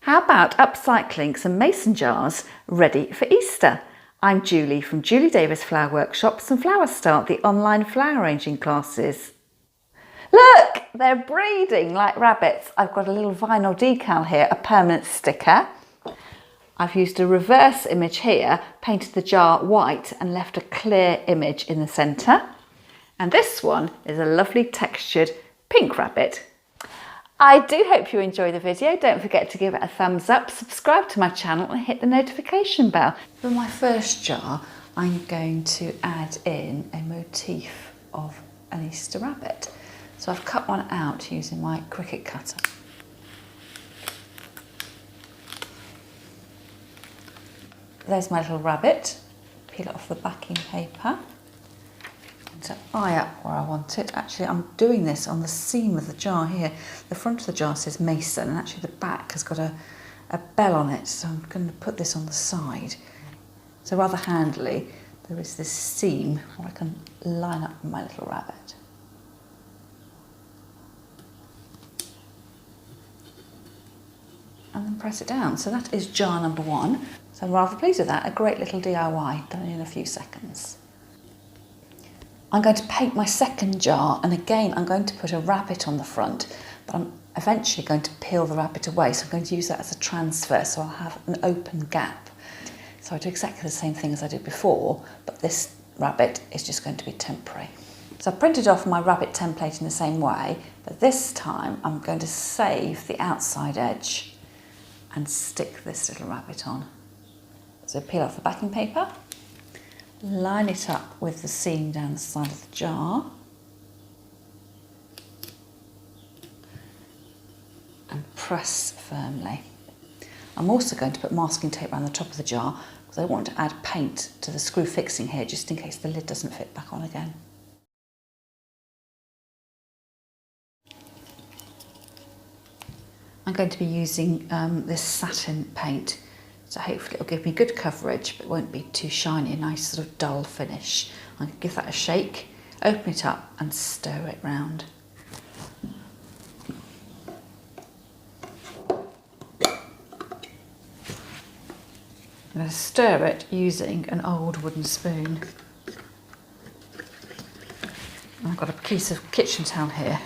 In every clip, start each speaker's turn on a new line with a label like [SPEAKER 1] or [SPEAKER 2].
[SPEAKER 1] How about upcycling some mason jars ready for Easter? I'm Julie from Julie Davis Flower Workshops and Flower Start, the online flower arranging classes. Look, they're breeding like rabbits. I've got a little vinyl decal here, a permanent sticker. I've used a reverse image here, painted the jar white and left a clear image in the centre. And this one is a lovely textured pink rabbit. I do hope you enjoy the video. Don't forget to give it a thumbs up, subscribe to my channel and hit the notification bell. For my first jar, I'm going to add in a motif of an Easter rabbit. So I've cut one out using my Cricut cutter. There's my little rabbit. Peel it off the backing paper. To eye up where I want it. Actually, I'm doing this on the seam of the jar here. The front of the jar says Mason and actually the back has got a bell on it, so I'm going to put this on the side. So rather handily, there is this seam where I can line up my little rabbit. And then press it down. So that is jar number one. So I'm rather pleased with that. A great little DIY done in a few seconds. I'm going to paint my second jar, and again I'm going to put a rabbit on the front, but I'm eventually going to peel the rabbit away, so I'm going to use that as a transfer, so I'll have an open gap. So I do exactly the same thing as I did before, but this rabbit is just going to be temporary. So I printed off my rabbit template in the same way, but this time I'm going to save the outside edge and stick this little rabbit on. So peel off the backing paper. Line it up with the seam down the side of the jar and press firmly. I'm also going to put masking tape around the top of the jar because I want to add paint to the screw fixing here just in case the lid doesn't fit back on again. I'm going to be using this satin paint. So hopefully it'll give me good coverage, but it won't be too shiny, a nice sort of dull finish. I'm going to give that a shake, open it up and stir it round. I'm going to stir it using an old wooden spoon. And I've got a piece of kitchen towel here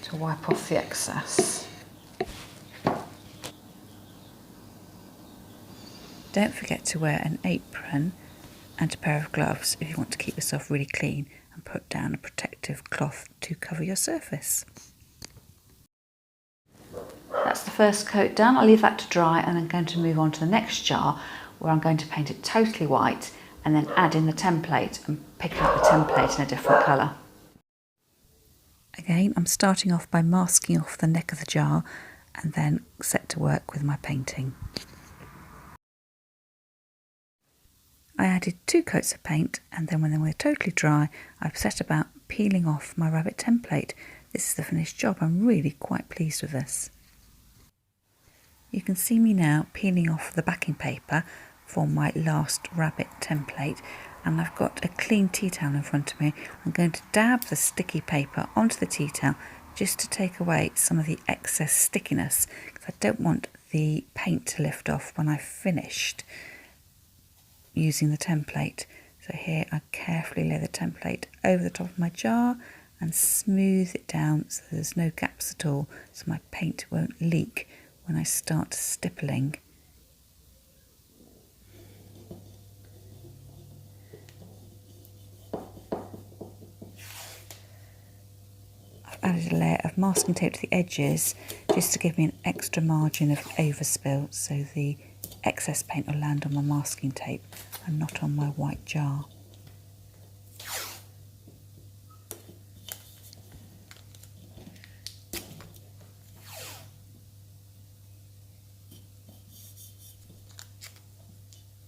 [SPEAKER 1] to wipe off the excess. Don't forget to wear an apron and a pair of gloves if you want to keep yourself really clean, and put down a protective cloth to cover your surface. That's the first coat done. I'll leave that to dry and I'm going to move on to the next jar where I'm going to paint it totally white and then add in the template and pick out the template in a different colour. Again, I'm starting off by masking off the neck of the jar and then set to work with my painting. I added 2 coats of paint, and then when they were totally dry, I've set about peeling off my rabbit template. This is the finished job. I'm really quite pleased with this. You can see me now peeling off the backing paper for my last rabbit template, and I've got a clean tea towel in front of me. I'm going to dab the sticky paper onto the tea towel just to take away some of the excess stickiness, because I don't want the paint to lift off when I've finished using the template. So here I carefully lay the template over the top of my jar and smooth it down so there's no gaps at all, so my paint won't leak when I start stippling. I've added a layer of masking tape to the edges just to give me an extra margin of overspill, so the excess paint will land on my masking tape and not on my white jar.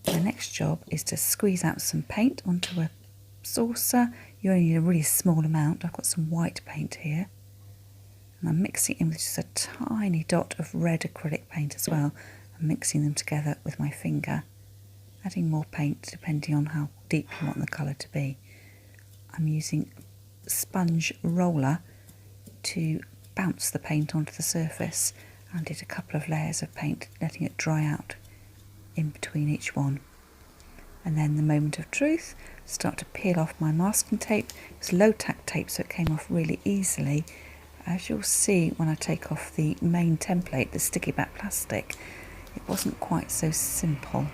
[SPEAKER 1] My next job is to squeeze out some paint onto a saucer. You only need a really small amount. I've got some white paint here and I'm mixing in with just a tiny dot of red acrylic paint as well. I'm mixing them together with my finger, adding more paint depending on how deep you want the colour to be. I'm using a sponge roller to bounce the paint onto the surface, I did a couple of layers of paint, letting it dry out in between each one. And then the moment of truth, start to peel off my masking tape. It's low tack tape, so it came off really easily. As you'll see when I take off the main template, the sticky back plastic, it wasn't quite so simple.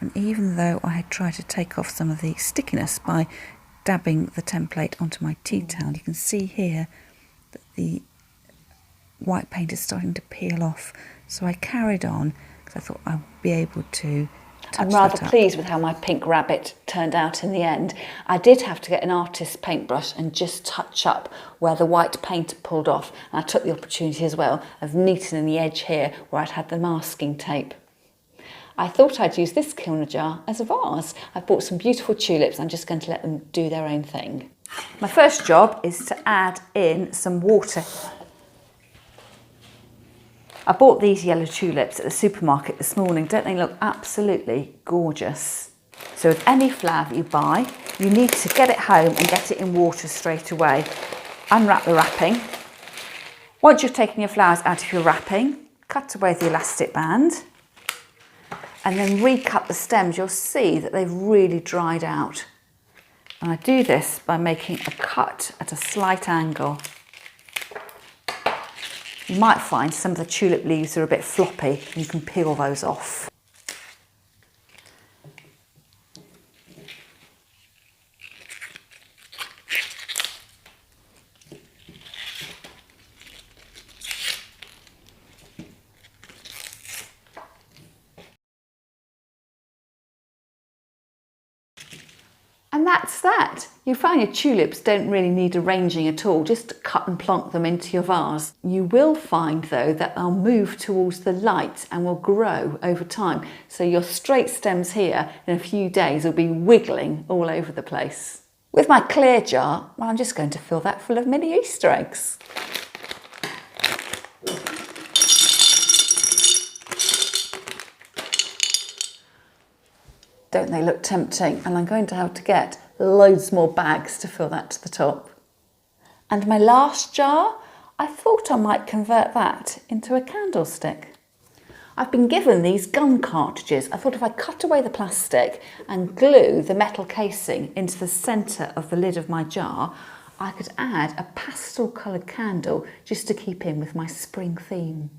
[SPEAKER 1] And even though I had tried to take off some of the stickiness by dabbing the template onto my tea towel, you can see here that the white paint is starting to peel off. So I carried on because I thought I'd be able to touch
[SPEAKER 2] I'm rather
[SPEAKER 1] that up.
[SPEAKER 2] pleased with how my pink rabbit turned out in the end. I did have to get an artist's paintbrush and just touch up where the white paint had pulled off. And I took the opportunity as well of neatening the edge here where I'd had the masking tape. I thought I'd use this kilner jar as a vase. I've bought some beautiful tulips. I'm just going to let them do their own thing. My first job is to add in some water. I bought these yellow tulips at the supermarket this morning. Don't they look absolutely gorgeous? So with any flower that you buy, you need to get it home and get it in water straight away. Unwrap the wrapping. Once you've taken your flowers out of your wrapping, cut away the elastic band and then recut the stems. You'll see that they've really dried out. And I do this by making a cut at a slight angle. You might find some of the tulip leaves are a bit floppy and you can peel those off. And that's that. You find your tulips don't really need arranging at all, just cut and plonk them into your vase. You will find though that they'll move towards the light and will grow over time. So your straight stems here in a few days will be wiggling all over the place. With my clear jar, well, I'm just going to fill that full of mini Easter eggs. Don't they look tempting? And I'm going to have to get loads more bags to fill that to the top. And my last jar, I thought I might convert that into a candlestick. I've been given these gun cartridges. I thought if I cut away the plastic and glue the metal casing into the centre of the lid of my jar, I could add a pastel coloured candle just to keep in with my spring theme.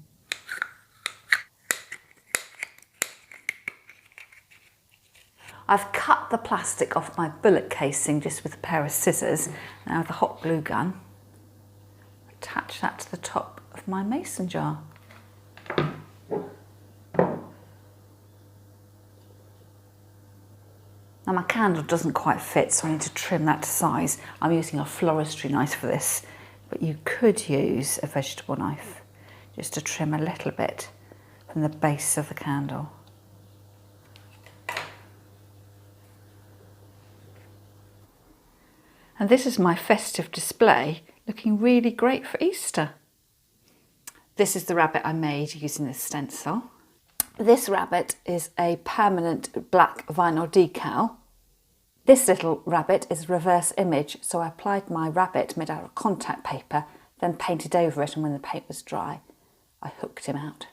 [SPEAKER 2] I've cut the plastic off my bullet casing just with a pair of scissors. Now with the hot glue gun, attach that to the top of my mason jar. Now my candle doesn't quite fit, so I need to trim that to size. I'm using a floristry knife for this, but you could use a vegetable knife just to trim a little bit from the base of the candle. And this is my festive display, looking really great for Easter. This is the rabbit I made using this stencil. This rabbit is a permanent black vinyl decal. This little rabbit is reverse image, so I applied my rabbit made out of contact paper, then painted over it, and when the paint was dry, I hooked him out.